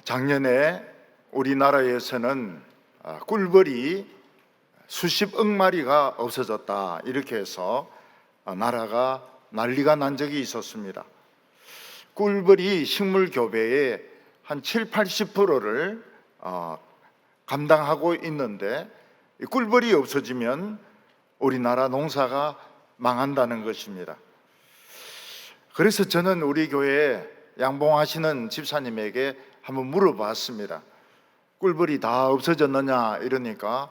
작년에 우리나라에서는 꿀벌이 수십억 마리가 없어졌다, 이렇게 해서 나라가 난리가 난 적이 있었습니다. 꿀벌이 식물 교배의 한 70~80%를 감당하고 있는데, 꿀벌이 없어지면 우리나라 농사가 망한다는 것입니다. 그래서 저는 우리 교회에 양봉하시는 집사님에게 한번 물어봤습니다. 꿀벌이 다 없어졌느냐 이러니까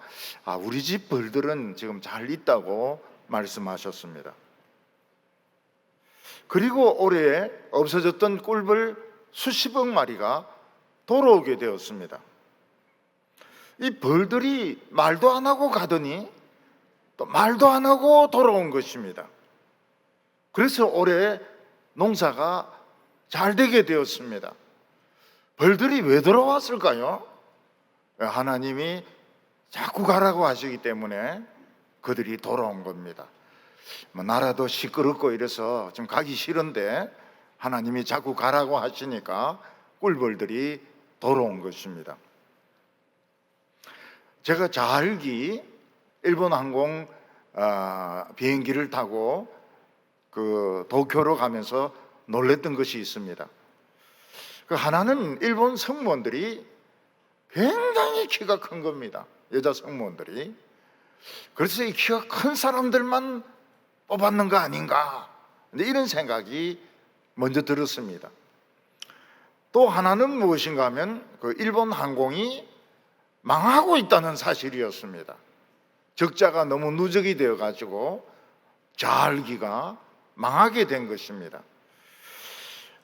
우리 집 벌들은 지금 잘 있다고 말씀하셨습니다. 그리고 올해 없어졌던 꿀벌 수십억 마리가 돌아오게 되었습니다. 이 벌들이 말도 안 하고 가더니 또 말도 안 하고 돌아온 것입니다. 그래서 올해 농사가 잘 되게 되었습니다. 벌들이 왜 돌아왔을까요? 하나님이 자꾸 가라고 하시기 때문에 그들이 돌아온 겁니다. 나라도 시끄럽고 이래서 좀 가기 싫은데 하나님이 자꾸 가라고 하시니까 꿀벌들이 돌아온 것입니다. 제가 자알기 일본 항공 비행기를 타고 도쿄로 가면서 놀랬던 것이 있습니다. 하나는 일본 승무원들이 굉장히 키가 큰 겁니다. 여자 승무원들이. 그래서 이 키가 큰 사람들만 뽑았는 거 아닌가, 이런 생각이 먼저 들었습니다. 또 하나는 무엇인가 하면 일본 항공이 망하고 있다는 사실이었습니다. 적자가 너무 누적이 되어 가지고 자알기가 망하게 된 것입니다.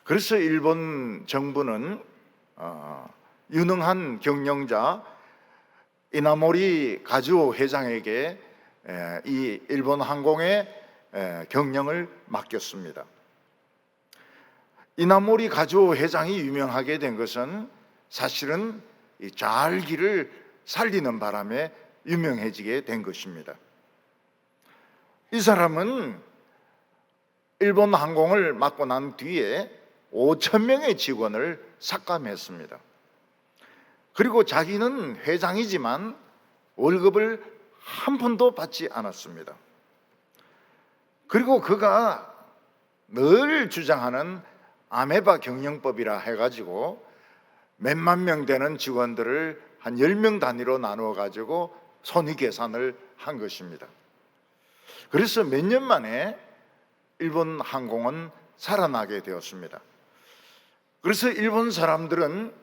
그래서 일본 정부는 유능한 경영자 이나모리 가즈오 회장에게 이 일본 항공의 경영을 맡겼습니다. 이나모리 가즈오 회장이 유명하게 된 것은 사실은 이 자알기를 살리는 바람에 유명해지게 된 것입니다. 이 사람은 일본 항공을 맡고 난 뒤에 5,000명의 직원을 삭감했습니다. 그리고 자기는 회장이지만 월급을 한 푼도 받지 않았습니다. 그리고 그가 늘 주장하는 아메바 경영법이라 해가지고 몇만 명 되는 직원들을 한 10명 단위로 나누어 가지고 손익계산을 한 것입니다. 그래서 몇 년 만에 일본 항공은 살아나게 되었습니다. 그래서 일본 사람들은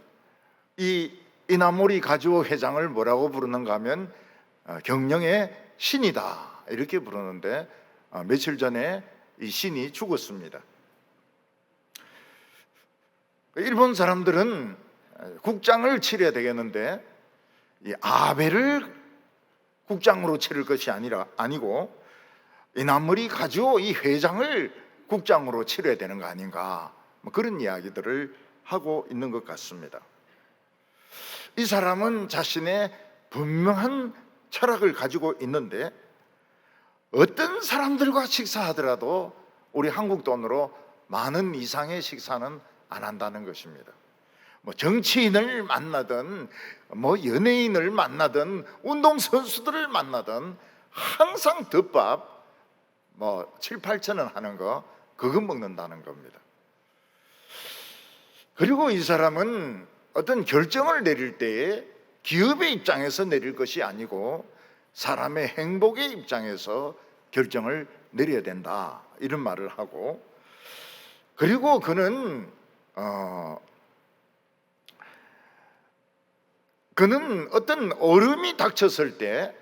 이 이나모리 가즈오 회장을 뭐라고 부르는가 하면 경영의 신이다, 이렇게 부르는데 며칠 전에 이 신이 죽었습니다. 일본 사람들은 국장을 치러야 되겠는데 이 아베를 국장으로 치를 것이 아니고 이나모리 가즈오 이 회장을 국장으로 치러야 되는 거 아닌가, 그런 이야기들을 하고 있는 것 같습니다. 이 사람은 자신의 분명한 철학을 가지고 있는데 어떤 사람들과 식사하더라도 우리 한국 돈으로 10,000원 이상의 식사는 안 한다는 것입니다. 정치인을 만나든 연예인을 만나든 운동선수들을 만나든 항상 덮밥 7~8,000원 하는 거, 그거 먹는다는 겁니다. 그리고 이 사람은 어떤 결정을 내릴 때에 기업의 입장에서 내릴 것이 아니고 사람의 행복의 입장에서 결정을 내려야 된다, 이런 말을 하고, 그리고 그는 어떤 어려움이 닥쳤을 때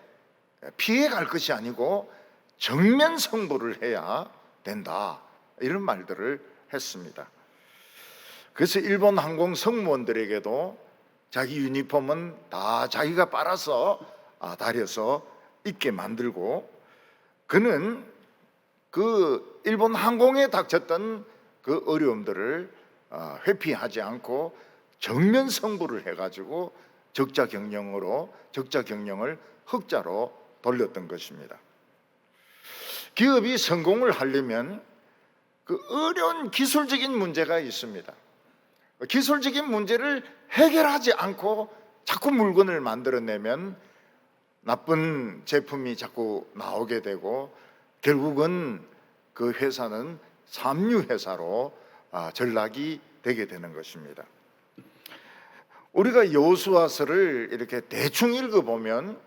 피해갈 것이 아니고 정면 승부를 해야 된다, 이런 말들을 했습니다. 그래서 일본 항공 승무원들에게도 자기 유니폼은 다 자기가 빨아서 다려서 입게 만들고, 그는 그 일본 항공에 닥쳤던 그 어려움들을 회피하지 않고 정면 승부를 해가지고 적자 경영을 흑자로 돌렸던 것입니다. 기업이 성공을 하려면 그 어려운 기술적인 문제가 있습니다. 기술적인 문제를 해결하지 않고 자꾸 물건을 만들어내면 나쁜 제품이 자꾸 나오게 되고 결국은 그 회사는 삼류회사로 전락이 되게 되는 것입니다. 우리가 여호수아서를 이렇게 대충 읽어보면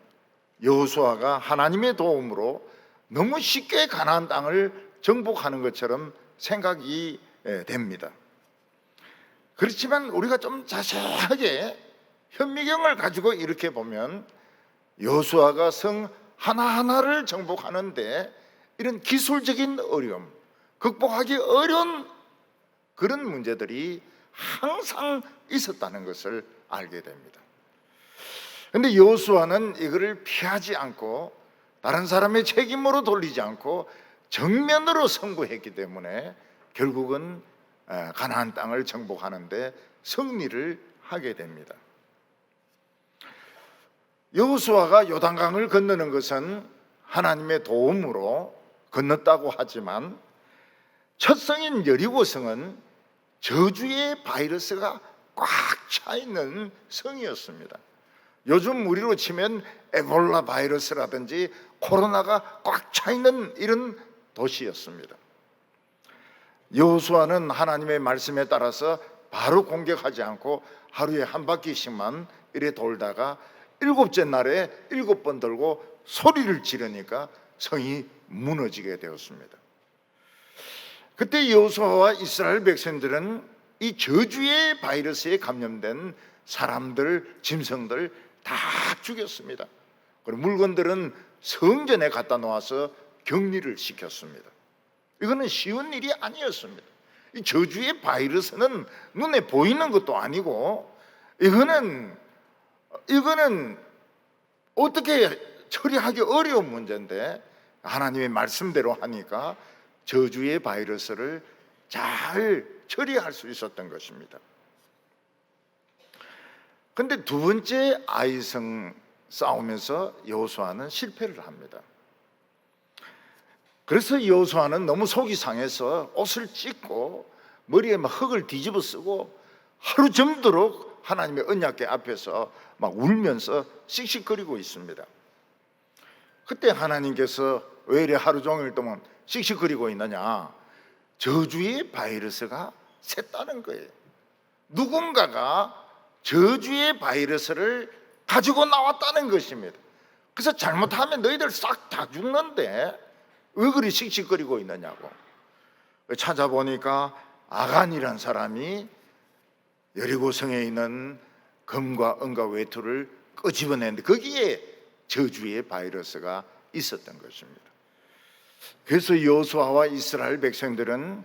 여호수아가 하나님의 도움으로 너무 쉽게 가나안 땅을 정복하는 것처럼 생각이 됩니다. 그렇지만 우리가 좀 자세하게 현미경을 가지고 이렇게 보면 여호수아가 성 하나하나를 정복하는데 이런 기술적인 어려움, 극복하기 어려운 그런 문제들이 항상 있었다는 것을 알게 됩니다. 그런데 여호수아는 이거를 피하지 않고 다른 사람의 책임으로 돌리지 않고 정면으로 승부했기 때문에 결국은 가나안 땅을 정복하는데 승리를 하게 됩니다. 여호수아가 요단강을 건너는 것은 하나님의 도움으로 건넜다고 하지만 첫 성인 여리고성은 저주의 바이러스가 꽉 차 있는 성이었습니다. 요즘 우리로 치면 에볼라 바이러스라든지 코로나가 꽉 차 있는 이런 도시였습니다. 여호수아는 하나님의 말씀에 따라서 바로 공격하지 않고 하루에 한 바퀴씩만 이래 돌다가 7째 날에 7번 돌고 소리를 지르니까 성이 무너지게 되었습니다. 그때 여호수아와 이스라엘 백성들은 이 저주의 바이러스에 감염된 사람들, 짐승들 다 죽였습니다. 그리고 물건들은 성전에 갖다 놓아서 격리를 시켰습니다. 이거는 쉬운 일이 아니었습니다. 이 저주의 바이러스는 눈에 보이는 것도 아니고 이거는 어떻게 처리하기 어려운 문제인데 하나님의 말씀대로 하니까 저주의 바이러스를 잘 처리할 수 있었던 것입니다. 그런데 두 번째 아이성 싸우면서 여호수아는 실패를 합니다. 그래서 여호수아는 너무 속이 상해서 옷을 찢고 머리에 막 흙을 뒤집어 쓰고 하루 점도록 하나님의 언약궤 앞에서 막 울면서 씩씩거리고 있습니다. 그때 하나님께서 왜 이래 하루 종일 동안 씩씩거리고 있느냐? 저주의 바이러스가 샜다는 거예요. 누군가가 저주의 바이러스를 가지고 나왔다는 것입니다. 그래서 잘못하면 너희들 싹 다 죽는데 왜 그리 씩씩거리고 있느냐고. 찾아보니까 아간이라는 사람이 여리고성에 있는 금과 은과 외투를 끄집어냈는데 거기에 저주의 바이러스가 있었던 것입니다. 그래서 여호수아와 이스라엘 백성들은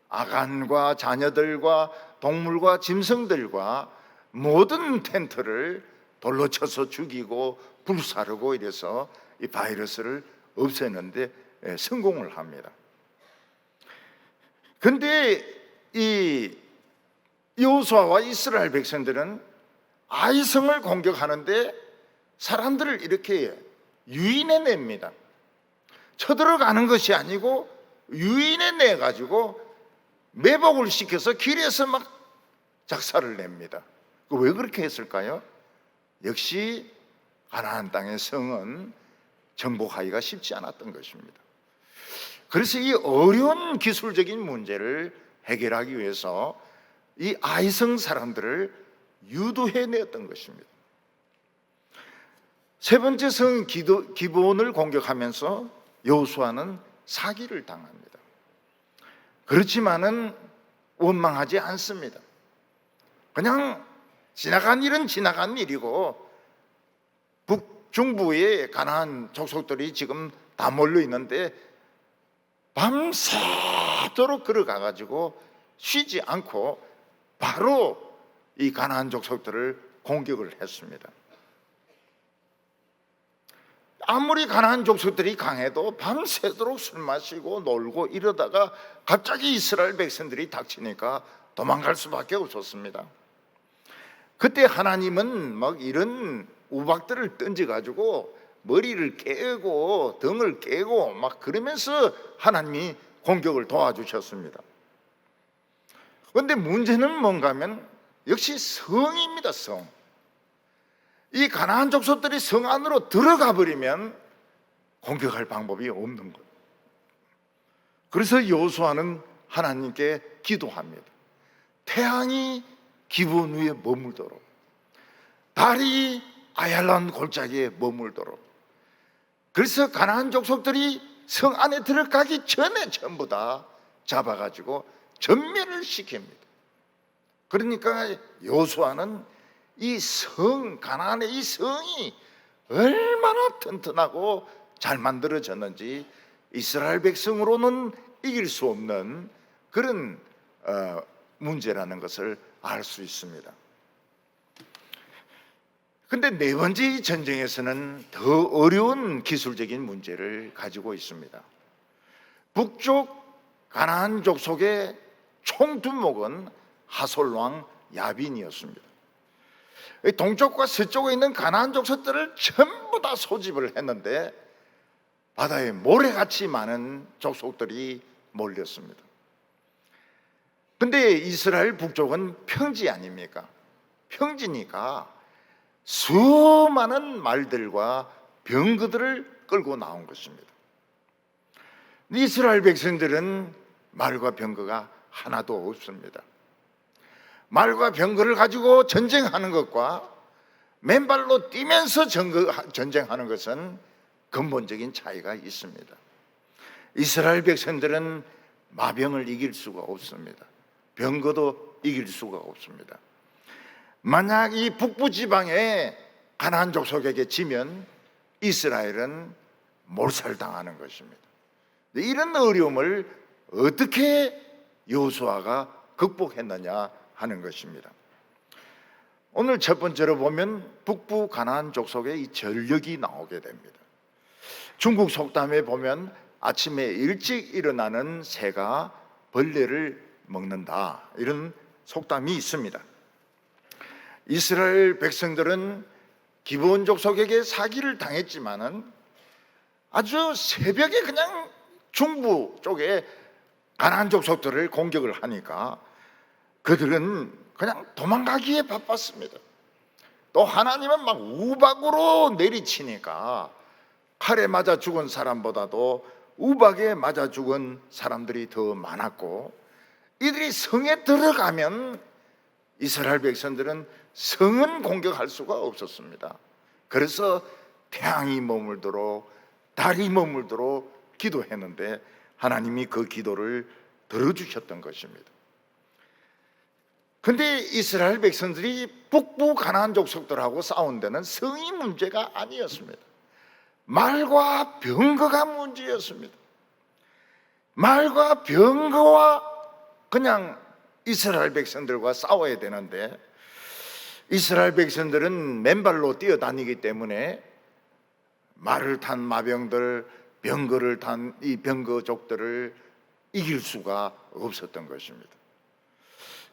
아간과 자녀들과 동물과 짐승들과 모든 텐트를 돌로 쳐서 죽이고 불사르고 이래서 이 바이러스를 없애는데 성공을 합니다. 그런데 이 여호수아와 이스라엘 백성들은 아이성을 공격하는데 사람들을 이렇게 유인해 냅니다. 쳐들어가는 것이 아니고 유인해 내 가지고 매복을 시켜서 길에서 막 작사를 냅니다. 왜 그렇게 했을까요? 역시 가나안 땅의 성은 정복하기가 쉽지 않았던 것입니다. 그래서 이 어려운 기술적인 문제를 해결하기 위해서 이 아이성 사람들을 유도해냈던 것입니다. 세 번째 성 기브온을 공격하면서 여호수아는 사기를 당합니다. 그렇지만은 원망하지 않습니다. 그냥 지나간 일은 지나간 일이고 북중부에 가나안 족속들이 지금 다 몰려 있는데 밤새도록 걸어가 가지고 쉬지 않고 바로 이 가나안 족속들을 공격을 했습니다. 아무리 가나안 족속들이 강해도 밤새도록 술 마시고 놀고 이러다가 갑자기 이스라엘 백성들이 닥치니까 도망갈 수밖에 없었습니다. 그때 하나님은 막 이런 우박들을 던져가지고 머리를 깨고 등을 깨고 막 그러면서 하나님이 공격을 도와주셨습니다. 그런데 문제는 뭔가 하면 역시 성입니다. 성. 이 가나안 족속들이 성 안으로 들어가 버리면 공격할 방법이 없는 거예요. 그래서 여호수아는 하나님께 기도합니다. 태양이 기브온 위에 머물도록, 달이 아얄란 골짜기에 머물도록. 그래서 가나안 족속들이 성 안에 들어가기 전에 전부 다 잡아가지고 전멸을 시킵니다. 그러니까 여호수아는 이 성, 가나안의 이 성이 얼마나 튼튼하고 잘 만들어졌는지 이스라엘 백성으로는 이길 수 없는 그런 문제라는 것을 알 수 있습니다. 근데 네 번째 이 전쟁에서는 더 어려운 기술적인 문제를 가지고 있습니다. 북쪽 가나안 족속의 총두목은 하솔왕 야빈이었습니다. 동쪽과 서쪽에 있는 가나안 족속들을 전부 다 소집을 했는데 바다에 모래같이 많은 족속들이 몰렸습니다. 근데 이스라엘 북쪽은 평지 아닙니까? 평지니까 수많은 말들과 병거들을 끌고 나온 것입니다. 이스라엘 백성들은 말과 병거가 하나도 없습니다. 말과 병거를 가지고 전쟁하는 것과 맨발로 뛰면서 전쟁하는 것은 근본적인 차이가 있습니다. 이스라엘 백성들은 마병을 이길 수가 없습니다. 병거도 이길 수가 없습니다. 만약 이 북부 지방에 가나안 족속에게 지면 이스라엘은 몰살당하는 것입니다. 이런 어려움을 어떻게 여호수아가 극복했느냐 하는 것입니다. 오늘 첫 번째로 보면 북부 가나안 족속의 이 전력이 나오게 됩니다. 중국 속담에 보면 아침에 일찍 일어나는 새가 벌레를 먹는다, 이런 속담이 있습니다. 이스라엘 백성들은 기브온 족속에게 사기를 당했지만은 아주 새벽에 그냥 중부 쪽에 가나안 족속들을 공격을 하니까 그들은 그냥 도망가기에 바빴습니다. 또 하나님은 막 우박으로 내리치니까 칼에 맞아 죽은 사람보다도 우박에 맞아 죽은 사람들이 더 많았고, 이들이 성에 들어가면 이스라엘 백성들은 성은 공격할 수가 없었습니다. 그래서 태양이 머물도록 달이 머물도록 기도했는데 하나님이 그 기도를 들어주셨던 것입니다. 근데 이스라엘 백성들이 북부 가나안 족속들하고 싸운 데는 성이 문제가 아니었습니다. 말과 병거가 문제였습니다. 말과 병거와 그냥 이스라엘 백성들과 싸워야 되는데 이스라엘 백성들은 맨발로 뛰어다니기 때문에 말을 탄 마병들, 병거를 탄 이 병거족들을 이길 수가 없었던 것입니다.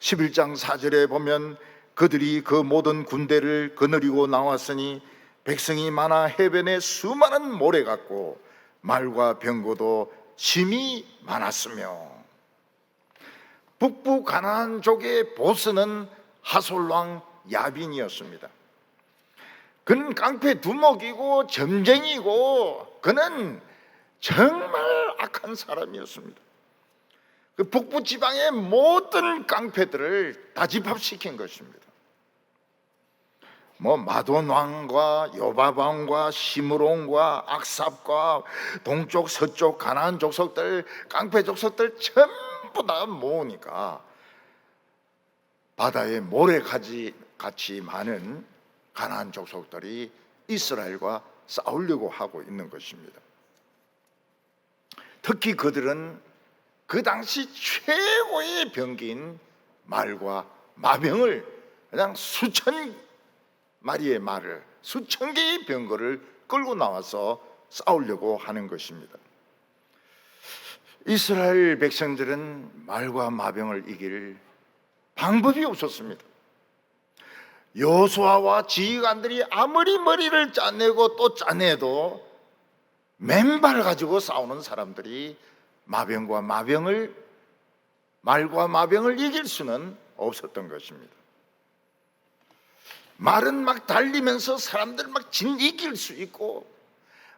11장 4절에 보면 그들이 그 모든 군대를 거느리고 나왔으니 백성이 많아 해변에 수많은 모래 같고 말과 병거도 심히 많았으며, 북부 가나안족의 보스는 하솔왕 야빈이었습니다. 그는 깡패 두목이고 점쟁이고 그는 정말 악한 사람이었습니다. 그 북부 지방의 모든 깡패들을 다 집합시킨 것입니다. 마돈 왕과 요밥 왕과 시므론과 악삽과 동쪽 서쪽 가나안 족속들, 깡패 족속들 전부 다 모으니까 바다에 모래같이 많은 가나안 족속들이 이스라엘과 싸우려고 하고 있는 것입니다. 특히 그들은 그 당시 최고의 병기인 말과 마병을 그냥 수천 마리의 말을, 수천 개의 병거를 끌고 나와서 싸우려고 하는 것입니다. 이스라엘 백성들은 말과 마병을 이길 방법이 없었습니다. 여호수아와 지휘관들이 아무리 머리를 짜내고 또 짜내도 맨발 가지고 싸우는 사람들이 말과 마병을 이길 수는 없었던 것입니다. 말은 막 달리면서 사람들 막 이길 수 있고,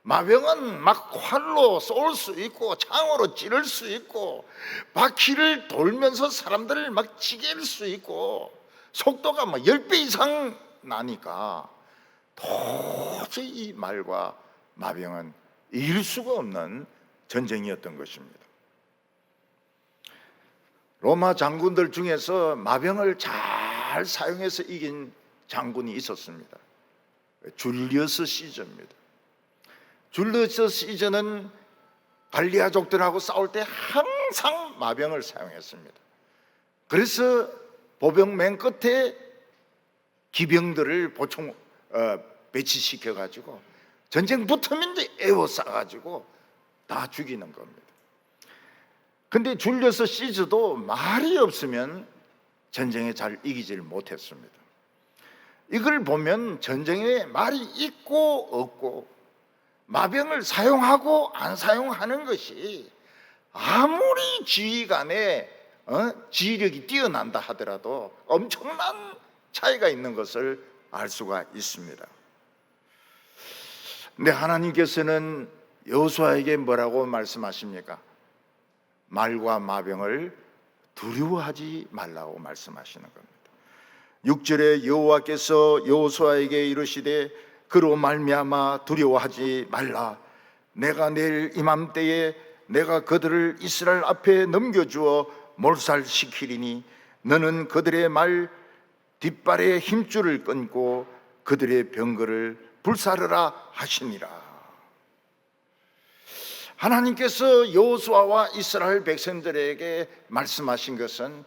마병은 막 활로 쏠 수 있고 창으로 찌를 수 있고 바퀴를 돌면서 사람들을 막 찌갤 수 있고 속도가 막 10배 이상 나니까 도저히 이 말과 마병은 이길 수가 없는 전쟁이었던 것입니다. 로마 장군들 중에서 마병을 잘 사용해서 이긴 장군이 있었습니다. 줄리어스 시저입니다. 줄리어스 시저는 갈리아족들하고 싸울 때 항상 마병을 사용했습니다. 그래서 보병 맨 끝에 기병들을 보충 배치시켜 가지고 전쟁 붙으면 이제 에워싸 가지고 다 죽이는 겁니다. 근데 줄리어스 시저도 말이 없으면 전쟁에 잘 이기질 못했습니다. 이걸 보면 전쟁에 말이 있고 없고 마병을 사용하고 안 사용하는 것이 아무리 지휘관의 지휘력이 뛰어난다 하더라도 엄청난 차이가 있는 것을 알 수가 있습니다. 근데 하나님께서는 여호수아에게 뭐라고 말씀하십니까? 말과 마병을 두려워하지 말라고 말씀하시는 겁니다. 6절에 여호와께서 여호수아에게 이르시되 그로 말미암아 두려워하지 말라. 내가 내일 이맘때에 내가 그들을 이스라엘 앞에 넘겨주어 몰살시키리니 너는 그들의 말 뒷발에 힘줄을 끊고 그들의 병거를 불사르라 하시니라. 하나님께서 여호수아와 이스라엘 백성들에게 말씀하신 것은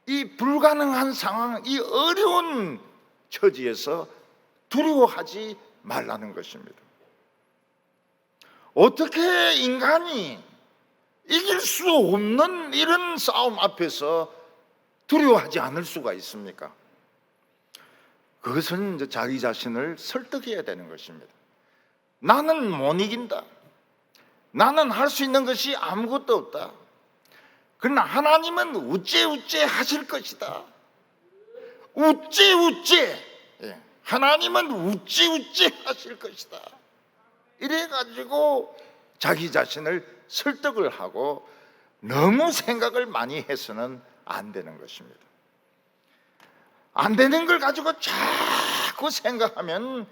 이 불가능한 상황, 이 어려운 처지에서 두려워하지 말라는 것입니다. 어떻게 인간이 이길 수 없는 이런 싸움 앞에서 두려워하지 않을 수가 있습니까? 그것은 이제 자기 자신을 설득해야 되는 것입니다. 나는 못 이긴다. 나는 할 수 있는 것이 아무것도 없다. 그러나 하나님은 우째우째 하실 것이다. 우째우째, 하나님은 우째우째 하실 것이다. 이래가지고 자기 자신을 설득을 하고 너무 생각을 많이 해서는 안 되는 것입니다. 안 되는 걸 가지고 자꾸 생각하면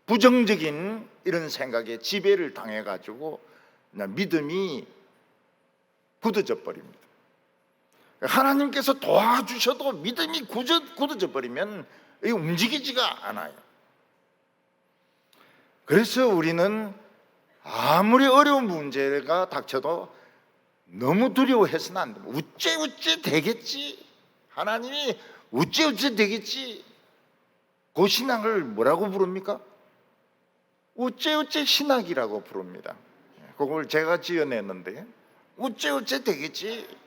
부정적인 이런 생각에 지배를 당해가지고 믿음이 굳어져 버립니다. 하나님께서 도와주셔도 믿음이 굳어져 버리면 움직이지가 않아요. 그래서 우리는 아무리 어려운 문제가 닥쳐도 너무 두려워해서는 안 됩니다. 우째우째 되겠지. 하나님이 우째우째 되겠지. 그 신앙을 뭐라고 부릅니까? 우째우째 신학이라고 부릅니다. 그걸 제가 지어냈는데 우째우째 되겠지.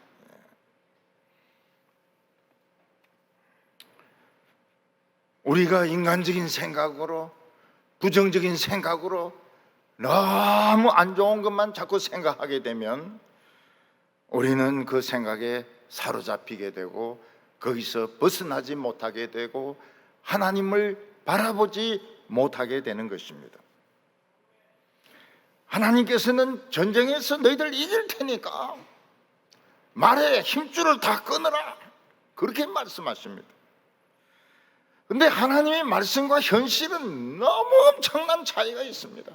우리가 인간적인 생각으로 부정적인 생각으로 너무 안 좋은 것만 자꾸 생각하게 되면 우리는 그 생각에 사로잡히게 되고 거기서 벗어나지 못하게 되고 하나님을 바라보지 못하게 되는 것입니다. 하나님께서는 전쟁에서 너희들 이길 테니까 말에 힘줄을 다 끊어라 그렇게 말씀하십니다. 근데 하나님의 말씀과 현실은 너무 엄청난 차이가 있습니다.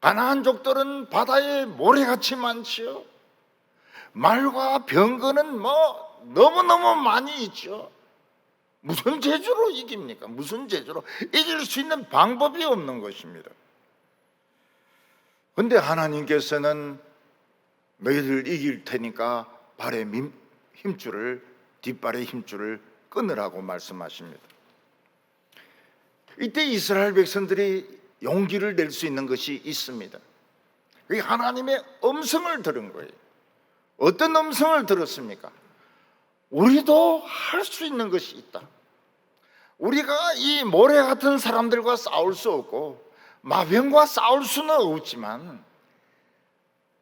가나안족들은 바다에 모래같이 많지요. 말과 병거는 너무너무 많이 있죠. 무슨 재주로 이깁니까? 무슨 재주로 이길 수 있는 방법이 없는 것입니다. 근데 하나님께서는 너희들 이길 테니까 발에 힘줄을 뒷발의 힘줄을 끊으라고 말씀하십니다. 이때 이스라엘 백성들이 용기를 낼 수 있는 것이 있습니다. 그게 하나님의 음성을 들은 거예요. 어떤 음성을 들었습니까? 우리도 할 수 있는 것이 있다. 우리가 이 모래 같은 사람들과 싸울 수 없고 마병과 싸울 수는 없지만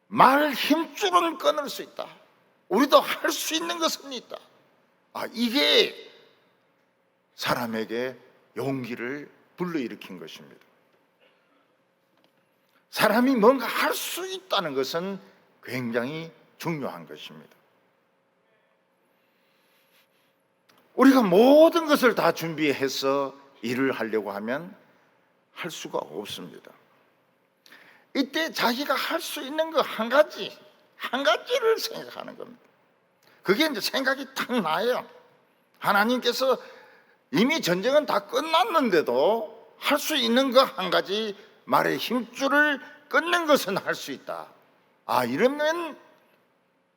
말 힘줄은 끊을 수 있다. 우리도 할 수 있는 것은 있다. 이게 사람에게 용기를 불러일으킨 것입니다. 사람이 뭔가 할 수 있다는 것은 굉장히 중요한 것입니다. 우리가 모든 것을 다 준비해서 일을 하려고 하면 할 수가 없습니다. 이때 자기가 할 수 있는 거 한 가지를 생각하는 겁니다. 그게 이제 생각이 탁 나요. 하나님께서 이미 전쟁은 다 끝났는데도 할 수 있는 거 한 가지, 말의 힘줄을 끊는 것은 할 수 있다. 이러면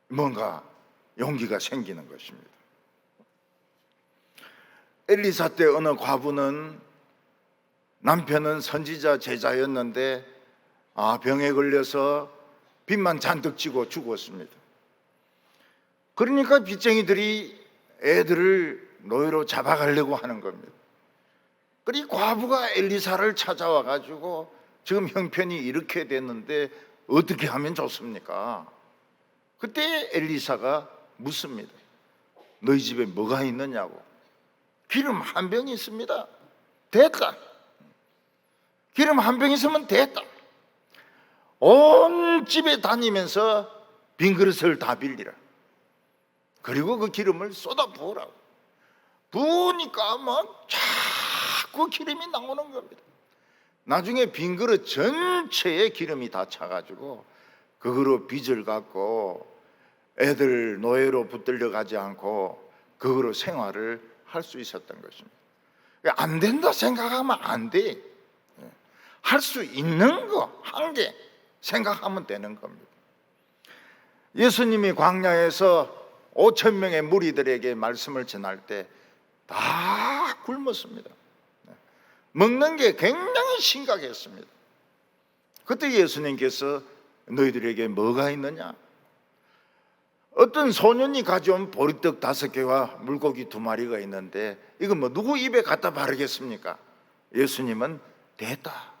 뭔가 용기가 생기는 것입니다. 엘리사 때 어느 과부는 남편은 선지자 제자였는데 병에 걸려서 빚만 잔뜩 지고 죽었습니다. 그러니까 빚쟁이들이 애들을 노예로 잡아가려고 하는 겁니다. 그리고 과부가 엘리사를 찾아와 가지고 지금 형편이 이렇게 됐는데 어떻게 하면 좋습니까? 그때 엘리사가 묻습니다. 너희 집에 뭐가 있느냐고. 기름 한 병이 있습니다. 됐다. 기름 한 병 있으면 됐다. 온 집에 다니면서 빈 그릇을 다 빌리라. 그리고 그 기름을 쏟아 부으라고. 부으니까 자꾸 기름이 나오는 겁니다. 나중에 빈 그릇 전체에 기름이 다 차가지고 그거로 빚을 갚고 애들 노예로 붙들려 가지 않고 그거로 생활을 할 수 있었던 것입니다. 안 된다 생각하면 안 돼. 할 수 있는 거 한 개 생각하면 되는 겁니다. 예수님이 광야에서 5천 명의 무리들에게 말씀을 전할 때 다 굶었습니다. 먹는 게 굉장히 심각했습니다. 그때 예수님께서 너희들에게 뭐가 있느냐? 어떤 소년이 가져온 보리떡 5개와 물고기 2마리가 있는데 이거 누구 입에 갖다 바르겠습니까? 예수님은 됐다.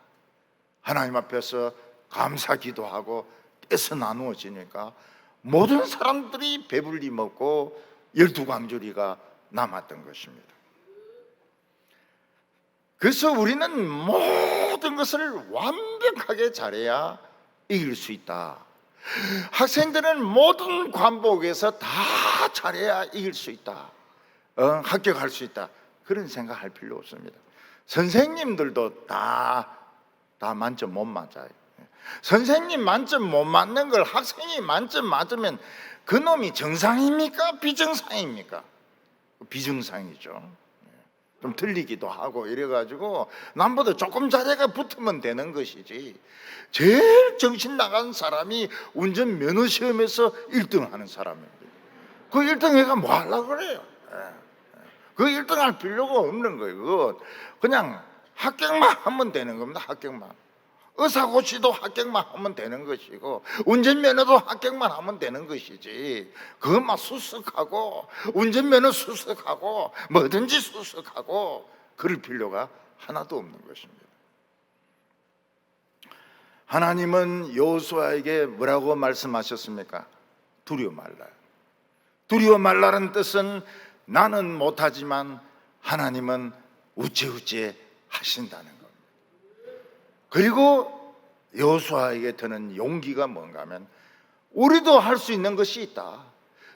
하나님 앞에서 감사 기도하고 떼서 나누어지니까 모든 사람들이 배불리 먹고 12광주리가 남았던 것입니다. 그래서 우리는 모든 것을 완벽하게 잘해야 이길 수 있다. 학생들은 모든 과목에서 다 잘해야 이길 수 있다. 합격할 수 있다. 그런 생각할 필요 없습니다. 선생님들도 다 만점 못 맞아요. 선생님 만점 못 맞는 걸 학생이 만점 맞으면 그놈이 정상입니까? 비정상입니까? 비정상이죠. 좀 틀리기도 하고 이래가지고 남보다 조금 잘해가 붙으면 되는 것이지, 제일 정신 나간 사람이 운전 면허 시험에서 1등 하는 사람입니다. 그 1등 해가 뭐 하려고 그래요? 그 1등 할 필요가 없는 거예요. 그냥 합격만 하면 되는 겁니다. 합격만. 의사고시도 합격만 하면 되는 것이고 운전면허도 합격만 하면 되는 것이지, 그것만 수석하고 운전면허 수석하고 뭐든지 수석하고 그럴 필요가 하나도 없는 것입니다. 하나님은 여호수아에게 뭐라고 말씀하셨습니까? 두려워 말라. 두려워 말라는 뜻은 나는 못하지만 하나님은 우째우째 하신다는 겁니다. 그리고 여호수아에게 드는 용기가 뭔가 하면 우리도 할 수 있는 것이 있다.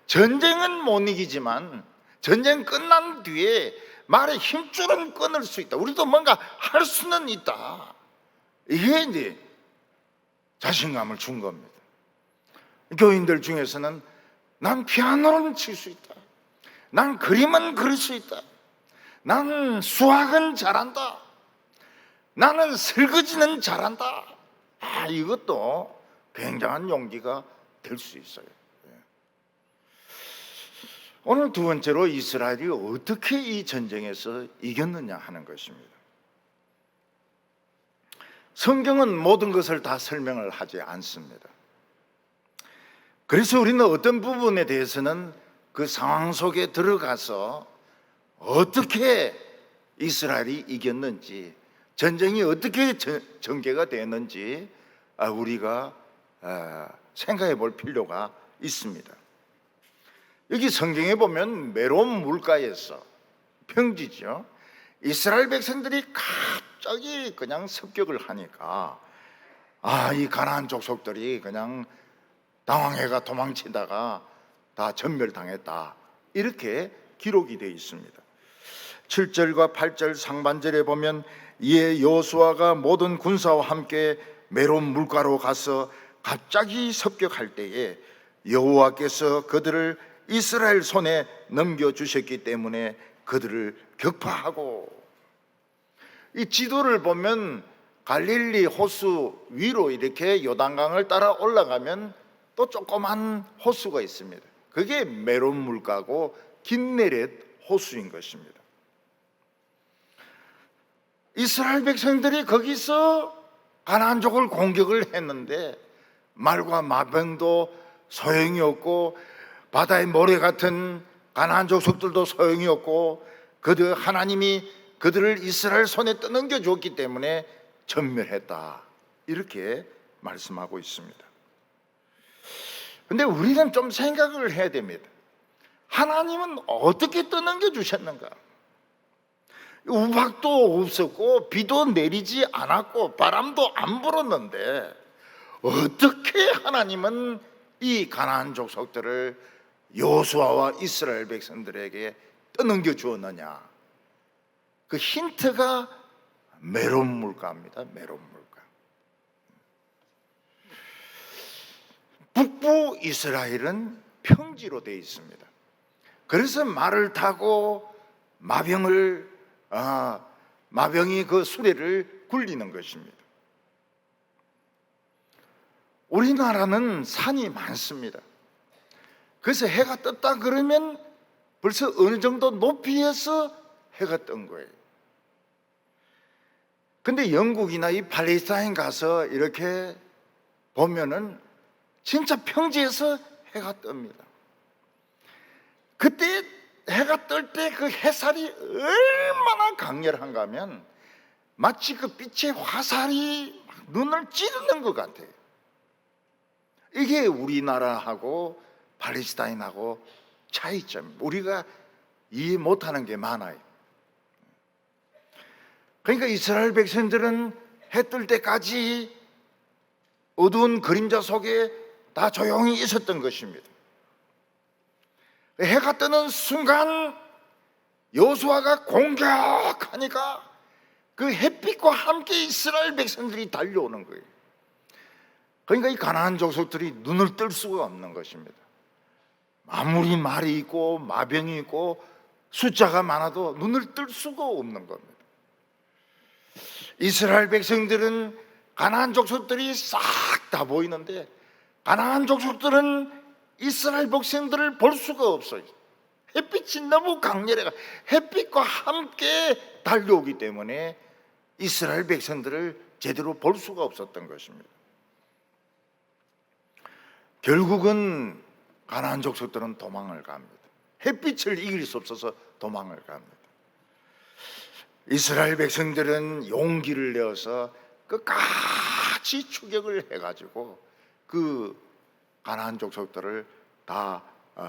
전쟁은 못 이기지만 전쟁 끝난 뒤에 말의 힘줄은 끊을 수 있다. 우리도 뭔가 할 수는 있다. 이게 이제 자신감을 준 겁니다. 교인들 중에서는 난 피아노는 칠 수 있다. 난 그림은 그릴 수 있다. 난 수학은 잘한다. 나는 설거지는 잘한다. 이것도 굉장한 용기가 될 수 있어요. 오늘 두 번째로 이스라엘이 어떻게 이 전쟁에서 이겼느냐 하는 것입니다. 성경은 모든 것을 다 설명을 하지 않습니다. 그래서 우리는 어떤 부분에 대해서는 그 상황 속에 들어가서 어떻게 이스라엘이 이겼는지, 전쟁이 어떻게 전개가 되는지 우리가 생각해 볼 필요가 있습니다. 여기 성경에 보면 메론 물가에서, 평지죠, 이스라엘 백성들이 갑자기 그냥 습격을 하니까 이 가나안 족속들이 그냥 당황해가 도망치다가 다 전멸당했다, 이렇게 기록이 되어 있습니다. 7절과 8절 상반절에 보면 이에 여호수아가 모든 군사와 함께 메론 물가로 가서 갑자기 습격할 때에 여호와께서 그들을 이스라엘 손에 넘겨주셨기 때문에 그들을 격파하고, 이 지도를 보면 갈릴리 호수 위로 이렇게 요단강을 따라 올라가면 또 조그만 호수가 있습니다. 그게 메론 물가고 긴네렛 호수인 것입니다. 이스라엘 백성들이 거기서 가나안족을 공격을 했는데 말과 마병도 소용이 없고 바다의 모래 같은 가나안 족속들도 소용이 없고 하나님이 그들을 이스라엘 손에 떠넘겨 줬기 때문에 전멸했다, 이렇게 말씀하고 있습니다. 그런데 우리는 좀 생각을 해야 됩니다. 하나님은 어떻게 떠넘겨 주셨는가? 우박도 없었고 비도 내리지 않았고 바람도 안 불었는데 어떻게 하나님은 이 가나안 족속들을 여호수아와 이스라엘 백성들에게 떠넘겨 주었느냐? 그 힌트가 메론 물가입니다. 메론 물가. 북부 이스라엘은 평지로 되어 있습니다. 그래서 말을 타고 마병이 그 수레를 굴리는 것입니다. 우리나라는 산이 많습니다. 그래서 해가 떴다 그러면 벌써 어느 정도 높이에서 해가 뜬 거예요. 근데 영국이나 이 팔레스타인 가서 이렇게 보면은 진짜 평지에서 해가 뜹니다. 그때 해가 뜰 때 그 햇살이 얼마나 강렬한가 하면 마치 그 빛의 화살이 눈을 찌르는 것 같아요. 이게 우리나라하고 팔레스타인하고 차이점, 우리가 이해 못하는 게 많아요. 그러니까 이스라엘 백성들은 해 뜰 때까지 어두운 그림자 속에 다 조용히 있었던 것입니다. 해가 뜨는 순간 여호수아가 공격하니까 그 햇빛과 함께 이스라엘 백성들이 달려오는 거예요. 그러니까 이 가나안 족속들이 눈을 뜰 수가 없는 것입니다. 아무리 말이 있고 마병이 있고 숫자가 많아도 눈을 뜰 수가 없는 겁니다. 이스라엘 백성들은 가나안 족속들이 싹 다 보이는데 가나안 족속들은 이스라엘 백성들을 볼 수가 없어요. 햇빛이 너무 강렬해가 햇빛과 함께 달려오기 때문에 이스라엘 백성들을 제대로 볼 수가 없었던 것입니다. 결국은 가나안 족속들은 도망을 갑니다. 햇빛을 이길 수 없어서 도망을 갑니다. 이스라엘 백성들은 용기를 내어서 끝까지 추격을 해가지고 그 가나안 족속들을 다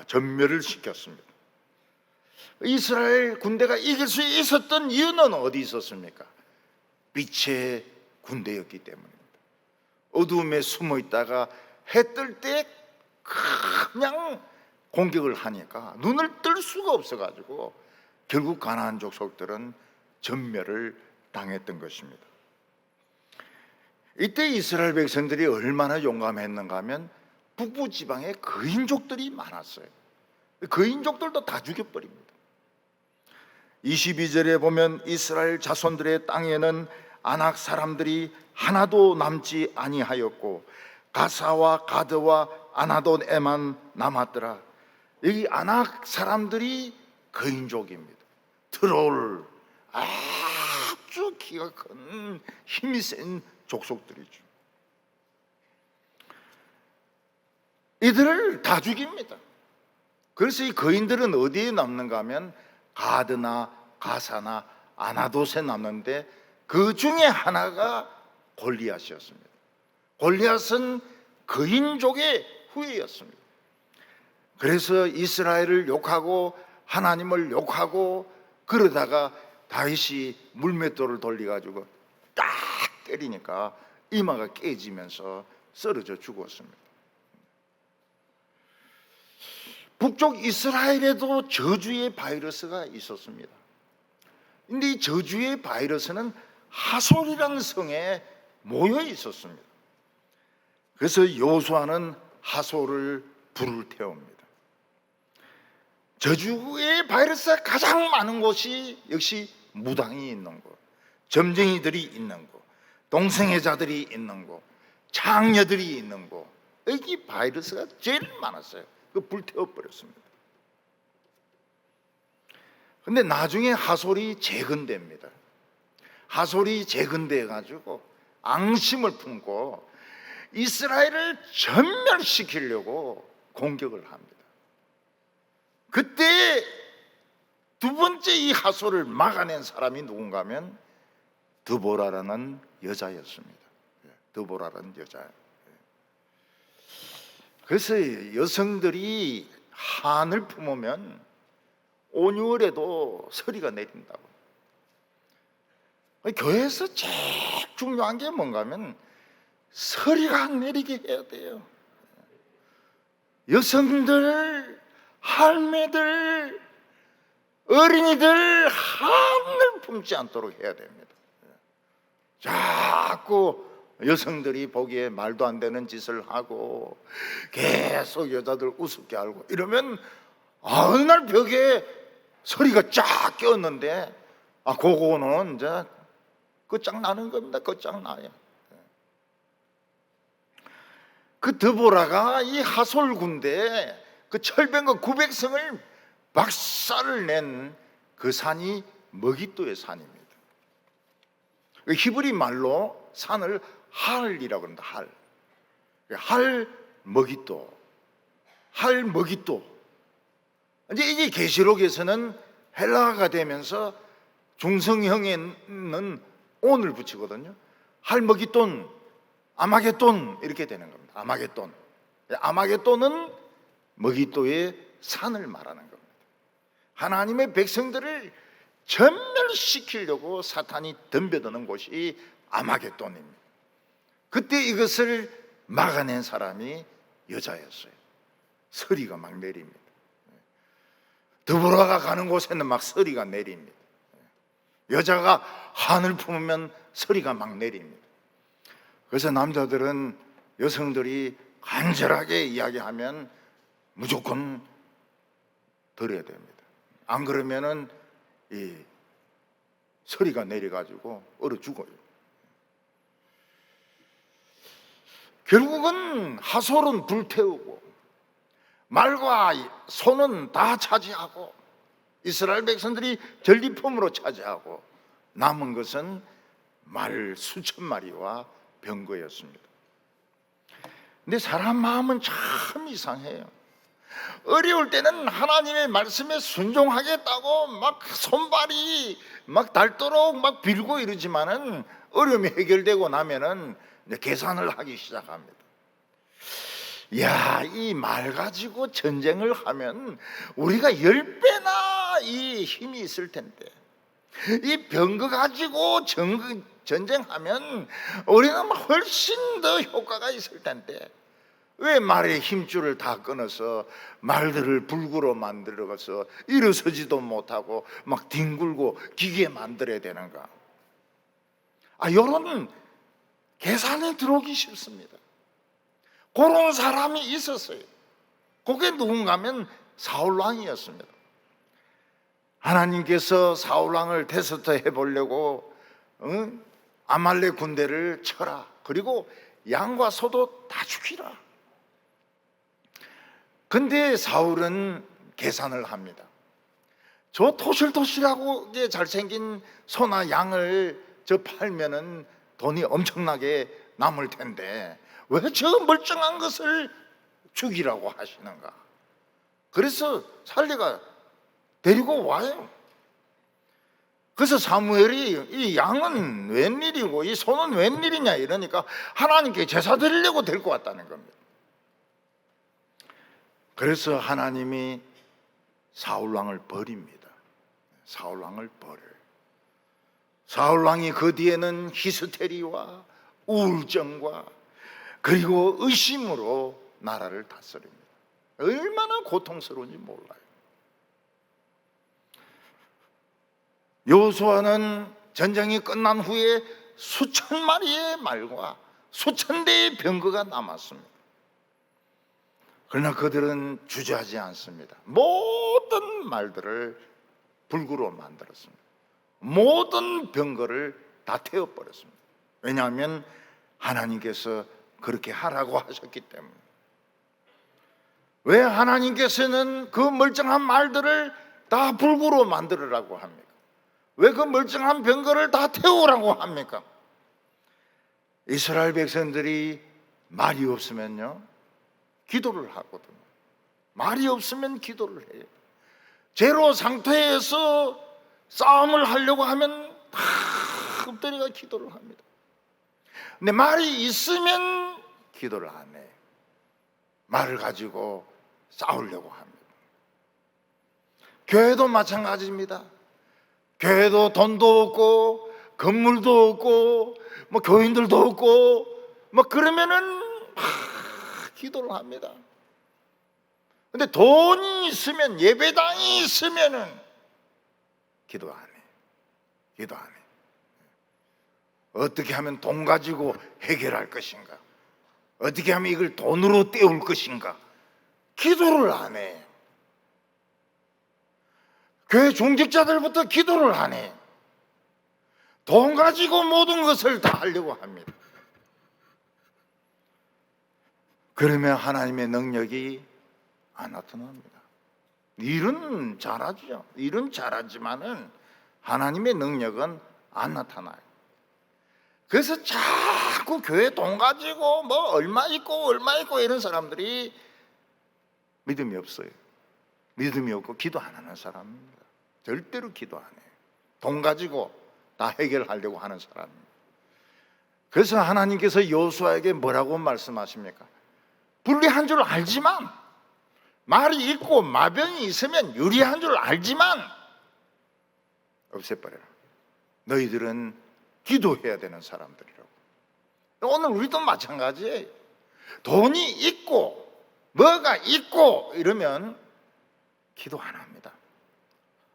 전멸을 시켰습니다. 이스라엘 군대가 이길 수 있었던 이유는 어디 있었습니까? 빛의 군대였기 때문입니다. 어두움에 숨어 있다가 해 뜰 때 그냥 공격을 하니까 눈을 뜰 수가 없어가지고 결국 가나안 족속들은 전멸을 당했던 것입니다. 이때 이스라엘 백성들이 얼마나 용감했는가 하면 북부 지방에 거인족들이 많았어요. 거인족들도 다 죽여버립니다. 22절에 보면 이스라엘 자손들의 땅에는 아낙 사람들이 하나도 남지 아니하였고 가사와 가드와 아나돈에만 남았더라. 여기 아낙 사람들이 거인족입니다. 트롤, 아주 키가 큰 힘이 센 족속들이죠. 이들을 다 죽입니다. 그래서 이 거인들은 어디에 남는가 하면 가드나 가사나 아나돗에 남는데 그 중에 하나가 골리앗이었습니다. 골리앗은 거인족의 후예였습니다. 그래서 이스라엘을 욕하고 하나님을 욕하고 그러다가 다윗이 물맷돌을 돌려가지고 딱 때리니까 이마가 깨지면서 쓰러져 죽었습니다. 북쪽 이스라엘에도 저주의 바이러스가 있었습니다. 근데 이 저주의 바이러스는 하솔이라는 성에 모여 있었습니다. 그래서 여호수아는 하솔을 불을 태웁니다. 저주의 바이러스가 가장 많은 곳이 역시 무당이 있는 곳, 점쟁이들이 있는 곳, 동성애자들이 있는 곳, 장녀들이 있는 곳, 여기 바이러스가 제일 많았어요. 그 불태워버렸습니다. 근데 나중에 하솔이 재건됩니다. 하솔이 재건돼 가지고 앙심을 품고 이스라엘을 전멸시키려고 공격을 합니다. 그때 두 번째 이 하솔을 막아낸 사람이 누군가 하면 드보라라는 여자였습니다. 드보라라는 여자. 그래서 여성들이 한을 품으면 온유월에도 서리가 내린다고. 교회에서 제일 중요한 게 뭔가 하면 서리가 안 내리게 해야 돼요. 여성들, 할매들, 어린이들 한을 품지 않도록 해야 됩니다. 자꾸 여성들이 보기에 말도 안 되는 짓을 하고 계속 여자들 우습게 알고 이러면 어느 날 벽에 소리가 쫙 꼈는데 그거는 이제 끝장나는 겁니다. 끝장나요. 그 드보라가 이 하솔 군대에 그 철병거 900성을 박살을 낸 그 산이 머깃도의 산입니다. 그 히브리 말로 산을 할이라고 합니다. 할 머깃도, 할 머깃도. 이제 이게 계시록에서는 헬라어가 되면서 중성형에는 온을 붙이거든요. 할 머깃돈, 아마겟돈 이렇게 되는 겁니다. 아마겟돈. 아마겟돈은 머깃도의 산을 말하는 겁니다. 하나님의 백성들을 전멸시키려고 사탄이 덤벼드는 곳이 아마겟돈입니다. 그때 이것을 막아낸 사람이 여자였어요. 서리가 막 내립니다. 드보라가 가는 곳에는 막 서리가 내립니다. 여자가 한을 품으면 서리가 막 내립니다. 그래서 남자들은 여성들이 간절하게 이야기하면 무조건 들어야 됩니다. 안 그러면은 이 서리가 내려가지고 얼어 죽어요. 결국은 하솔은 불태우고 말과 소는 다 차지하고 이스라엘 백성들이 전리품으로 차지하고 남은 것은 말 수천 마리와 병거였습니다. 근데 사람 마음은 참 이상해요. 어려울 때는 하나님의 말씀에 순종하겠다고 막 손발이 막 닳도록 막 빌고 이러지만은 어려움이 해결되고 나면은 계산을 하기 시작합니다. 야, 이 말 가지고 전쟁을 하면 우리가 10배나 이 힘이 있을 텐데, 이 병거 가지고 전쟁하면 우리는 훨씬 더 효과가 있을 텐데 왜 말의 힘줄을 다 끊어서 말들을 불구로 만들어서 일어서지도 못하고 막 뒹굴고 기계 만들어야 되는가? 이런 계산에 들어오기 싫습니다. 그런 사람이 있었어요. 그게 누군가 하면 사울왕이었습니다. 하나님께서 사울왕을 테스트 해보려고 아말렉 군대를 쳐라. 그리고 양과 소도 다 죽이라. 근데 사울은 계산을 합니다. 저 토실토실하고 잘생긴 소나 양을 저 팔면은 돈이 엄청나게 남을 텐데 왜 저 멀쩡한 것을 죽이라고 하시는가? 그래서 살리가 데리고 와요. 그래서 사무엘이 이 양은 웬일이고 이 소는 웬일이냐 이러니까 하나님께 제사 드리려고 데리고 왔다는 겁니다. 그래서 하나님이 사울왕을 버립니다. 사울왕을 버려요. 사울 왕이 그 뒤에는 히스테리와 우울증과 그리고 의심으로 나라를 다스립니다. 얼마나 고통스러운지 몰라요. 여호수아는 전쟁이 끝난 후에 수천 마리의 말과 수천 대의 병거가 남았습니다. 그러나 그들은 주저하지 않습니다. 모든 말들을 불구로 만들었습니다. 모든 병거를 다 태워버렸습니다. 왜냐하면 하나님께서 그렇게 하라고 하셨기 때문에. 왜 하나님께서는 그 멀쩡한 말들을 다 불구로 만들으라고 합니까? 왜 그 멀쩡한 병거를 다 태우라고 합니까? 이스라엘 백성들이 말이 없으면요 기도를 하거든요. 말이 없으면 기도를 해요. 제로 상태에서 싸움을 하려고 하면 다 엎드려가 기도를 합니다. 근데 말이 있으면 기도를 안 해요. 말을 가지고 싸우려고 합니다. 교회도 마찬가지입니다. 교회도 돈도 없고 건물도 없고 뭐 교인들도 없고 뭐 그러면은 기도를 합니다. 근데 돈이 있으면, 예배당이 있으면은 기도 안 해. 기도 안 해. 어떻게 하면 돈 가지고 해결할 것인가? 어떻게 하면 이걸 돈으로 때울 것인가? 기도를 안 해. 교회 중직자들부터 기도를 안 해. 돈 가지고 모든 것을 다 하려고 합니다. 그러면 하나님의 능력이 안 나타납니다. 일은 잘하죠. 일은 잘하지만은 하나님의 능력은 안 나타나요. 그래서 자꾸 교회 돈 가지고 뭐 얼마 있고 이런 사람들이 믿음이 없어요. 믿음이 없고 기도 안 하는 사람입니다. 절대로 기도 안 해요. 돈 가지고 다 해결하려고 하는 사람입니다. 그래서 하나님께서 여호수아에게 뭐라고 말씀하십니까? 불리한 줄 알지만, 말이 있고 마병이 있으면 유리한 줄 알지만 없애버려라. 너희들은 기도해야 되는 사람들이라고. 오늘 우리도 마찬가지예요. 돈이 있고 뭐가 있고 이러면 기도 안 합니다.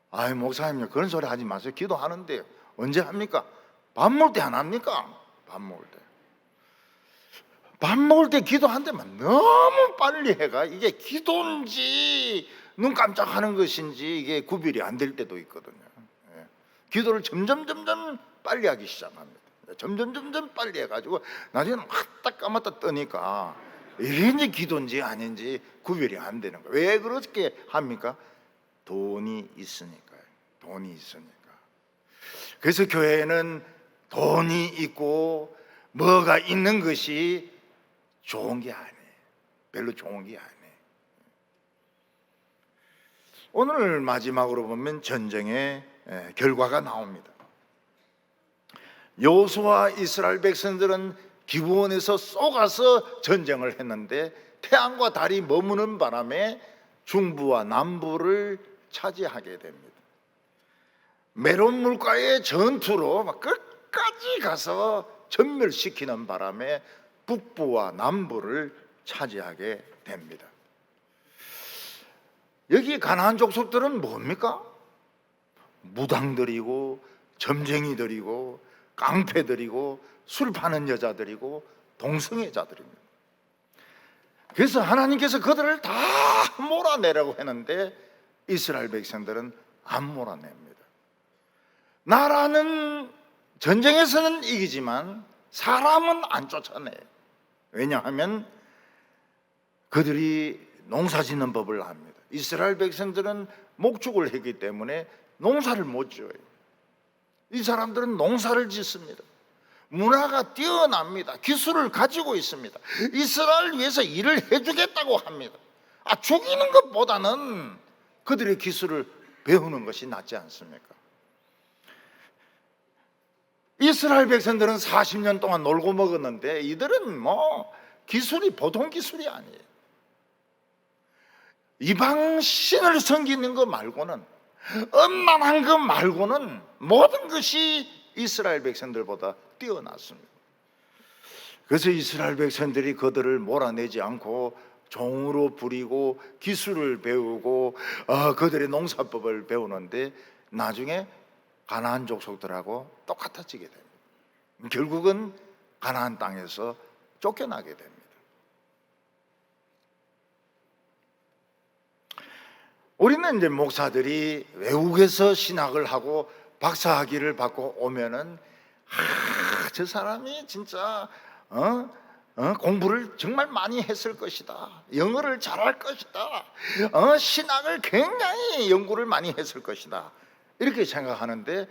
아이 목사님 그런 소리 하지 마세요. 기도하는데요. 언제 합니까? 밥 먹을 때 안 합니까? 밥 먹을 때. 밥 먹을 때 기도한다면 너무 빨리 해가 이게 기도인지 눈 깜짝하는 것인지 이게 구별이 안 될 때도 있거든요. 기도를 점점 빨리 하기 시작합니다. 점점 빨리 해가지고 나중에는 왔다 까맣다 뜨니까 이게 기도인지 아닌지 구별이 안 되는 거예요. 왜 그렇게 합니까? 돈이 있으니까요. 돈이 있으니까. 그래서 교회는 돈이 있고 뭐가 있는 것이 좋은 게 아니에요. 별로 좋은 게 아니에요. 오늘 마지막으로 보면 전쟁의 결과가 나옵니다. 여호수아와 이스라엘 백성들은 기브온에서 쏘가서 전쟁을 했는데 태양과 달이 머무는 바람에 중부와 남부를 차지하게 됩니다. 메론 물가의 전투로 끝까지 가서 전멸시키는 바람에 북부와 남부를 차지하게 됩니다. 여기 가나안 족속들은 뭡니까? 무당들이고 점쟁이들이고 깡패들이고 술 파는 여자들이고 동성애자들입니다. 그래서 하나님께서 그들을 다 몰아내라고 했는데 이스라엘 백성들은 안 몰아냅니다. 나라는 전쟁에서는 이기지만 사람은 안 쫓아내요. 왜냐하면 그들이 농사짓는 법을 압니다. 이스라엘 백성들은 목축을 했기 때문에 농사를 못 지어요. 이 사람들은 농사를 짓습니다. 문화가 뛰어납니다. 기술을 가지고 있습니다. 이스라엘을 위해서 일을 해주겠다고 합니다. 죽이는 것보다는 그들의 기술을 배우는 것이 낫지 않습니까? 이스라엘 백성들은 40년 동안 놀고 먹었는데 이들은 기술이 보통 기술이 아니에요. 이방 신을 섬기는 것 말고는, 엄만한 것 말고는 모든 것이 이스라엘 백성들보다 뛰어났습니다. 그래서 이스라엘 백성들이 그들을 몰아내지 않고 종으로 부리고 기술을 배우고 그들의 농사법을 배우는데 나중에 가나안 족속들하고 똑같아지게 됩니다. 결국은 가나안 땅에서 쫓겨나게 됩니다. 우리는 이제 목사들이 외국에서 신학을 하고 박사학위를 받고 오면은 저 사람이 진짜 공부를 정말 많이 했을 것이다. 영어를 잘할 것이다. 신학을 굉장히 연구를 많이 했을 것이다. 이렇게 생각하는데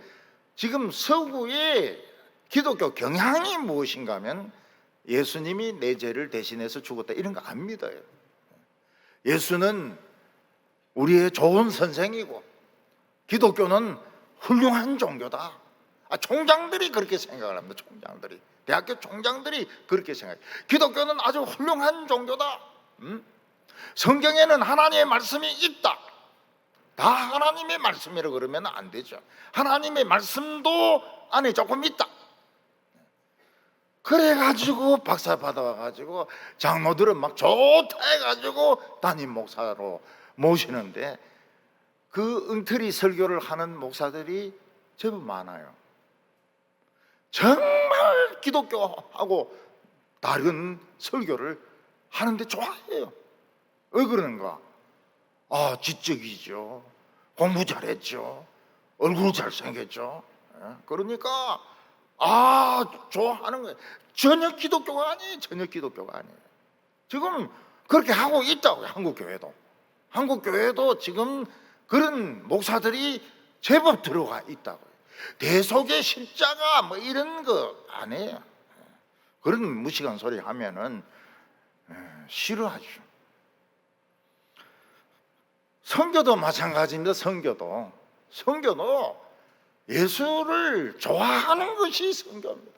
지금 서구의 기독교 경향이 무엇인가 하면 예수님이 내 죄를 대신해서 죽었다 이런 거 안 믿어요. 예수는 우리의 좋은 선생이고 기독교는 훌륭한 종교다. 총장들이 그렇게 생각을 합니다. 총장들이, 대학교 총장들이 그렇게 생각해요. 기독교는 아주 훌륭한 종교다. 성경에는 하나님의 말씀이 있다. 다 하나님의 말씀이라 그러면 안 되죠. 하나님의 말씀도 안에 조금 있다. 그래가지고 박사 받아와가지고 장로들은 막 좋다 해가지고 담임 목사로 모시는데 그 엉터리 설교를 하는 목사들이 제법 많아요. 정말 기독교하고 다른 설교를 하는데 좋아해요. 왜 그러는가? 지적이죠. 공부 잘했죠. 얼굴 잘생겼죠. 그러니까 좋아하는 거예요. 전혀 기독교가 아니에요. 전혀 기독교가 아니에요. 지금 그렇게 하고 있다고요. 한국 교회도 지금 그런 목사들이 제법 들어가 있다고요. 대속의 십자가 뭐 이런 거 안 해요. 그런 무식한 소리 하면은 싫어하죠. 선교도 마찬가지입니다. 선교도 예수를 좋아하는 것이 선교입니다.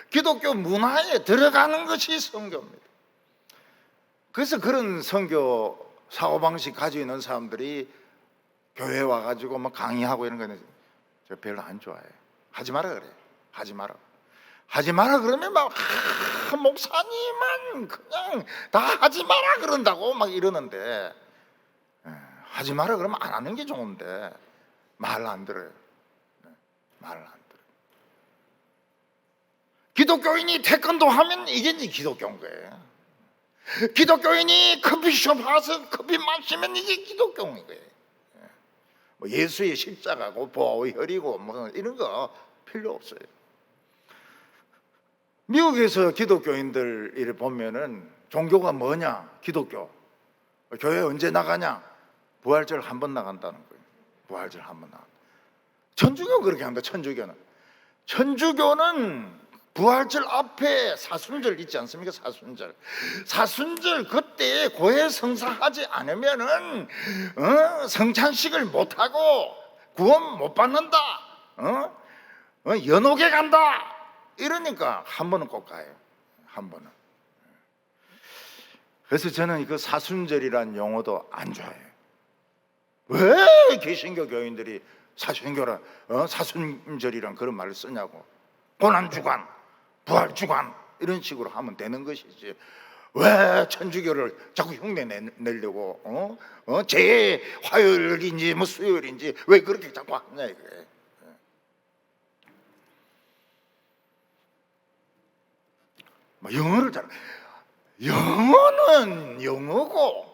기독교 문화에 들어가는 것이 선교입니다. 그래서 그런 선교 사고방식 가지고 있는 사람들이 교회에 와가지고 뭐 강의하고 이런 거는 저 별로 안 좋아해요. 하지 마라 그래. 하지 마라 그러면 막 목사님은 그냥 다 하지 마라 그런다고 막 이러는데 하지 마라 그러면 안 하는 게 좋은데 말 안 들어요. 말을 안 들어요. 기독교인이 태권도 하면 이게 기독교인 거예요. 기독교인이 커피숍 가서 커피 마시면 이게 기독교인 거예요. 뭐 예수의 십자가고 보혈이고 뭐 이런 거 필요 없어요. 미국에서 기독교인들 이를 보면은 종교가 뭐냐? 기독교. 교회 언제 나가냐? 부활절 한 번 나간다는 거예요. 부활절 한 번 나간다. 천주교 그렇게 합니다. 천주교는 부활절 앞에 사순절 있지 않습니까? 사순절 그때 고해 성사하지 않으면은 성찬식을 못 하고 구원 못 받는다. 연옥에 간다. 이러니까 한 번은 꼭 가요. 한 번은. 그래서 저는 그 사순절이라는 용어도 안 좋아해요. 왜 개신교 교인들이 사순절이란 그런 말을 쓰냐고. 고난주간, 부활주간 이런 식으로 하면 되는 것이지. 왜 천주교를 자꾸 흉내 내려고 제 화요일인지 뭐 수요일인지 왜 그렇게 자꾸 하냐 이거예요. 뭐 영어를 영어는 영어고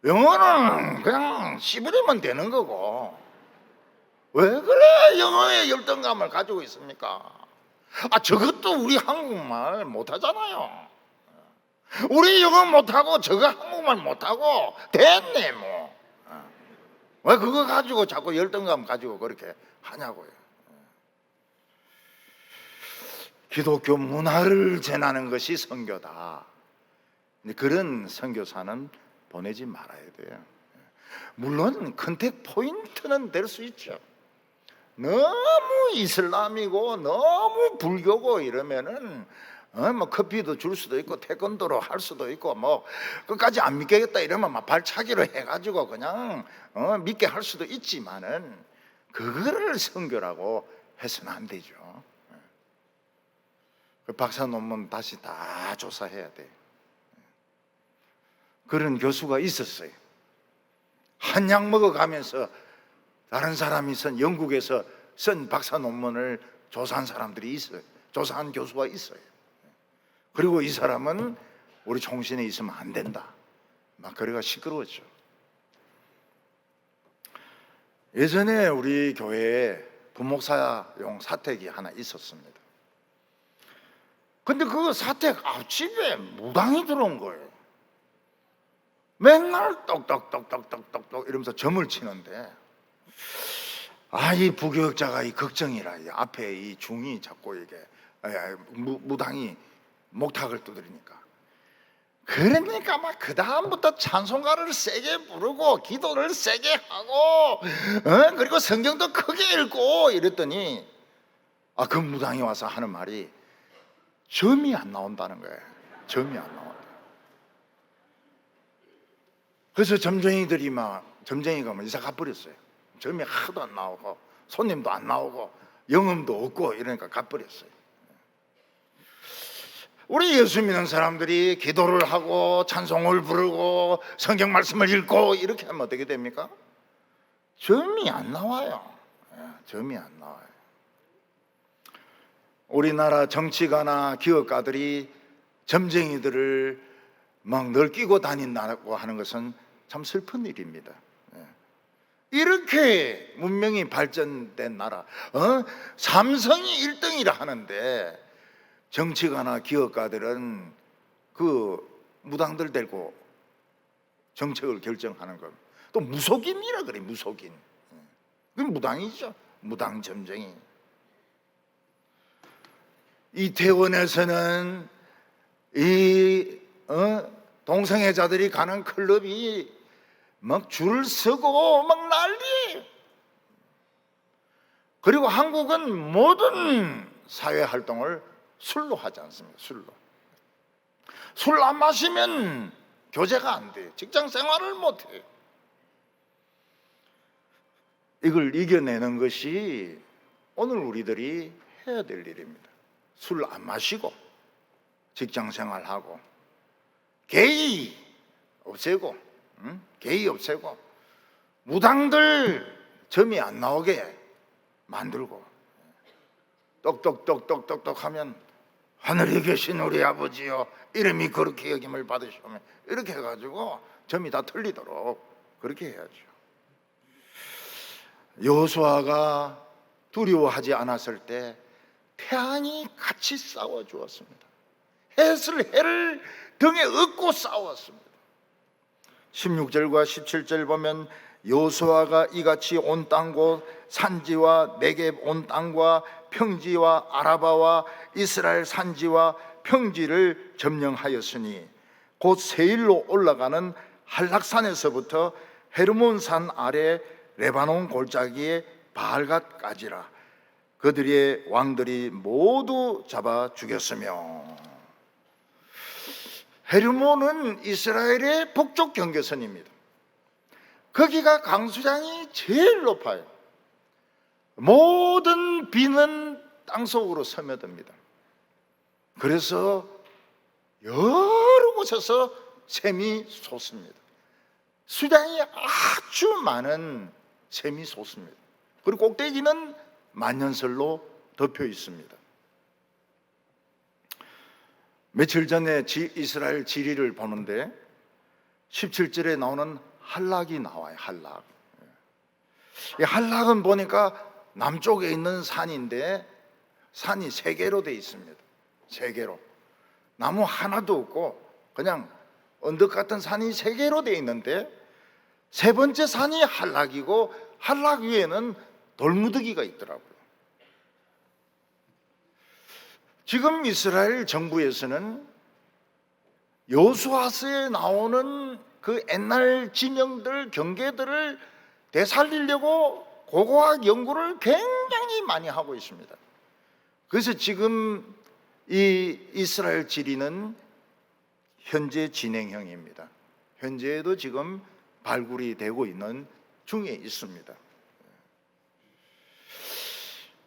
영어는 그냥 씹으려면 되는 거고 왜 그래 영어의 열등감을 가지고 있습니까? 저것도 우리 한국말 못하잖아요. 우리 영어 못하고 저거 한국말 못하고 됐네 뭐. 왜 그거 가지고 자꾸 열등감 가지고 그렇게 하냐고요. 기독교 문화를 전하는 것이 선교다. 그런 선교사는 보내지 말아야 돼요. 물론 컨택 포인트는 될 수 있죠. 너무 이슬람이고 너무 불교고 이러면은 뭐 커피도 줄 수도 있고 태권도로 할 수도 있고 뭐 끝까지 안 믿겠다 이러면 막 발차기로 해가지고 그냥 믿게 할 수도 있지만은 그거를 선교라고 해서는 안 되죠. 그 박사 논문 다시 다 조사해야 돼. 그런 교수가 있었어요. 한약 먹어가면서 다른 사람이 쓴, 영국에서 쓴 박사 논문을 조사한 사람들이 있어요. 조사한 교수가 있어요. 그리고 이 사람은 우리 총신에 있으면 안 된다, 막 그래가 시끄러웠죠. 예전에 우리 교회에 부목사용 사택이 하나 있었습니다. 근데 그 사택 앞집에 무당이 들어온 거예요. 맨날 똑똑똑똑똑똑 이러면서 점을 치는데, 이 부교육자가 이 걱정이라, 이 앞에 이 중이 자꾸 이게 무당이 목탁을 두드리니까, 그러니까 막 그 다음부터 찬송가를 세게 부르고 기도를 세게 하고, 그리고 성경도 크게 읽고 이랬더니, 그 무당이 와서 하는 말이 점이 안 나온다는 거예요. 점이 안 나온다. 그래서 점쟁이가 이사 가버렸어요. 점이 하도 안 나오고 손님도 안 나오고 영음도 없고 이러니까 가버렸어요. 우리 예수 믿는 사람들이 기도를 하고 찬송을 부르고 성경 말씀을 읽고 이렇게 하면 어떻게 됩니까? 점이 안 나와요. 점이 안 나와요. 우리나라 정치가나 기업가들이 점쟁이들을 막 널끼고 다닌다고 하는 것은 참 슬픈 일입니다. 이렇게 문명이 발전된 나라, 삼성이 1등이라 하는데 정치가나 기업가들은 그 무당들 데리고 정책을 결정하는 것, 또 무속인이라 그래. 무속인, 그건 무당이죠. 무당 점쟁이. 이태원에서는 이 동성애자들이 가는 클럽이 막 줄을 서고 막 난리. 그리고 한국은 모든 사회 활동을 술로 하지 않습니까? 술 안 마시면 교제가 안 돼. 직장 생활을 못 해. 이걸 이겨내는 것이 오늘 우리들이 해야 될 일입니다. 술 안 마시고 직장 생활하고 게이 없애고, 무당들 점이 안 나오게 만들고, 똑똑똑똑똑똑 하면 하늘에 계신 우리 아버지요 이름이 그렇게 여김을 받으시면, 이렇게 해가지고 점이 다 틀리도록 그렇게 해야죠. 여호수아가 두려워하지 않았을 때 태양이 같이 싸워주었습니다. 해를 등에 업고 싸웠습니다. 16절과 17절 보면 여호수아가 이같이 온 땅과 산지와 네겝 온 땅과 평지와 아라바와 이스라엘 산지와 평지를 점령하였으니 곧 세일로 올라가는 한락산에서부터 헤르몬산 아래 레바논 골짜기의 바알갓까지라. 그들의 왕들이 모두 잡아 죽였으며. 헤르몬은 이스라엘의 북쪽 경계선입니다. 거기가 강수량이 제일 높아요. 모든 비는 땅속으로 스며듭니다. 그래서 여러 곳에서 샘이 솟습니다. 수량이 아주 많은 샘이 솟습니다. 그리고 꼭대기는 만년설로 덮여 있습니다. 며칠 전에 이스라엘 지리를 보는데 17절에 나오는 할락이 나와요. 할락. 이 할락은 보니까 남쪽에 있는 산인데 산이 세 개로 되어 있습니다. 세 개로. 나무 하나도 없고 그냥 언덕 같은 산이 세 개로 되어 있는데, 세 번째 산이 할락이고 할락 위에는 돌무더기가 있더라고요. 지금 이스라엘 정부에서는 여호수아서에 나오는 그 옛날 지명들, 경계들을 되살리려고 고고학 연구를 굉장히 많이 하고 있습니다. 그래서 지금 이 이스라엘 지리는 현재 진행형입니다. 현재에도 지금 발굴이 되고 있는 중에 있습니다.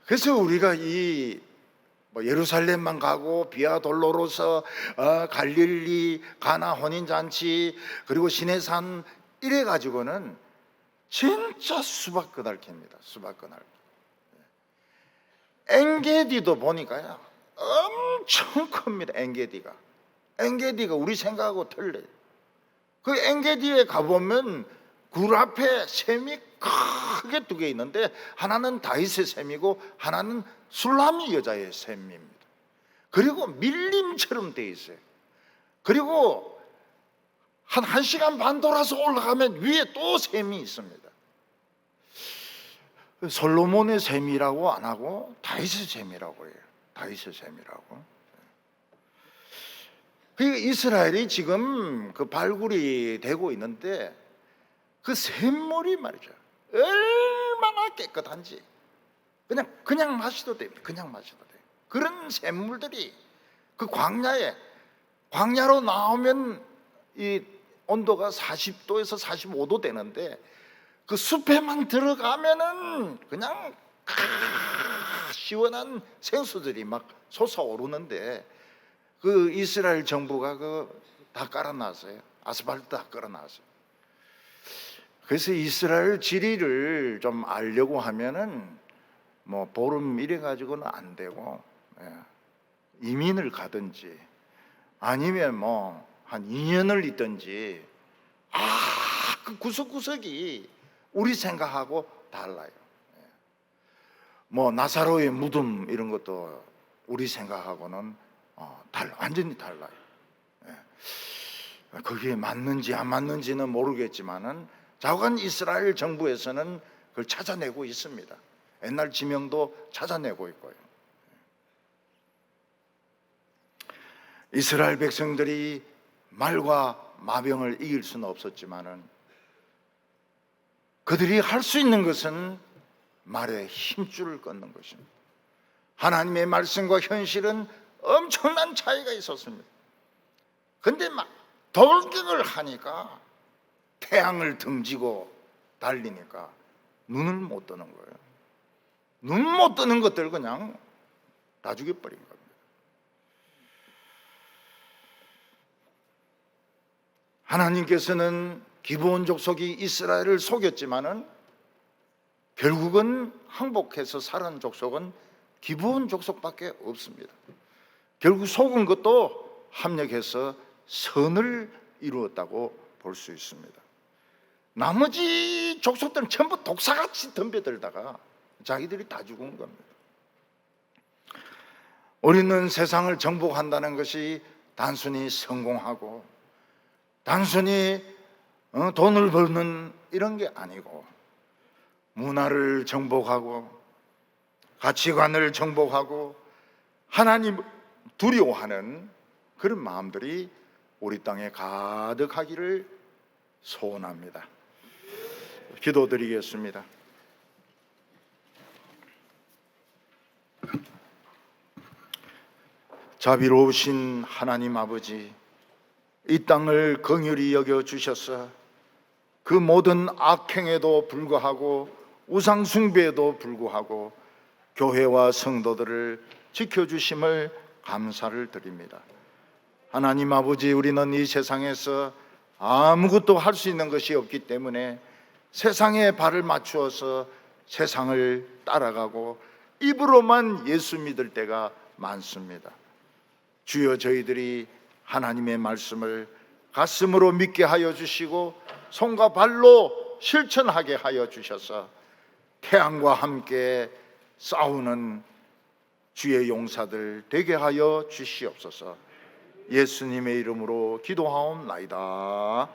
그래서 우리가 이 예루살렘만 가고 비아 돌로로서 갈릴리 가나 혼인잔치 그리고 시내산 이래 가지고는 진짜 수박 그날입니다. 수박 그날. 엔게디도 보니까요 엄청 큽니다. 엔게디가 우리 생각하고 틀려요. 그 엔게디에 가보면 굴 앞에 샘이 크게 두 개 있는데 하나는 다윗의 샘이고 하나는 술람이 여자의 샘입니다. 그리고 밀림처럼 돼 있어요. 그리고 한 1시간 반 돌아서 올라가면 위에 또 샘이 있습니다. 솔로몬의 샘이라고 안 하고 다윗의 샘이라고 해요. 다윗의 샘이라고. 그 이스라엘이 지금 그 발굴이 되고 있는데 그 샘물이 말이죠 얼마나 깨끗한지 그냥 마셔도 됩니다. 그냥 마셔도 돼요. 그런 샘물들이 그 광야로 나오면 이 온도가 40도에서 45도 되는데 그 숲에만 들어가면은 그냥 시원한 생수들이 막 솟아오르는데 그 이스라엘 정부가 그 다 깔아놨어요. 아스팔트 다 깔아놨어요. 그래서 이스라엘 지리를 좀 알려고 하면은 보름 이래 가지고는 안 되고 이민을 가든지 아니면 한 2년을 있든지 그 구석구석이 우리 생각하고 달라요. 나사로의 무덤 이런 것도 우리 생각하고는 완전히 달라요. 그게 맞는지 안 맞는지는 모르겠지만은 자관 이스라엘 정부에서는 그걸 찾아내고 있습니다. 옛날 지명도 찾아내고 있고요. 이스라엘 백성들이 말과 마병을 이길 수는 없었지만은 그들이 할 수 있는 것은 말에 힘줄을 끊는 것입니다. 하나님의 말씀과 현실은 엄청난 차이가 있었습니다. 근데 막 돌격을 하니까 태양을 등지고 달리니까 눈을 못 뜨는 거예요. 눈 못 뜨는 것들 그냥 다 죽여버린 겁니다. 하나님께서는 기브온 족속이 이스라엘을 속였지만은 결국은 항복해서 살은 족속은 기브온 족속밖에 없습니다. 결국 속은 것도 합력해서 선을 이루었다고 볼 수 있습니다. 나머지 족속들은 전부 독사같이 덤벼들다가 자기들이 다 죽은 겁니다. 우리는 세상을 정복한다는 것이 단순히 성공하고 단순히 돈을 벌는 이런 게 아니고 문화를 정복하고 가치관을 정복하고 하나님을 두려워하는 그런 마음들이 우리 땅에 가득하기를 소원합니다. 기도드리겠습니다. 자비로우신 하나님 아버지, 이 땅을 긍휼히 여겨 주셔서 그 모든 악행에도 불구하고 우상 숭배에도 불구하고 교회와 성도들을 지켜주심을 감사를 드립니다. 하나님 아버지, 우리는 이 세상에서 아무것도 할 수 있는 것이 없기 때문에 세상에 발을 맞추어서 세상을 따라가고 입으로만 예수 믿을 때가 많습니다. 주여, 저희들이 하나님의 말씀을 가슴으로 믿게 하여 주시고 손과 발로 실천하게 하여 주셔서 태양과 함께 싸우는 주의 용사들 되게 하여 주시옵소서. 예수님의 이름으로 기도하옵나이다.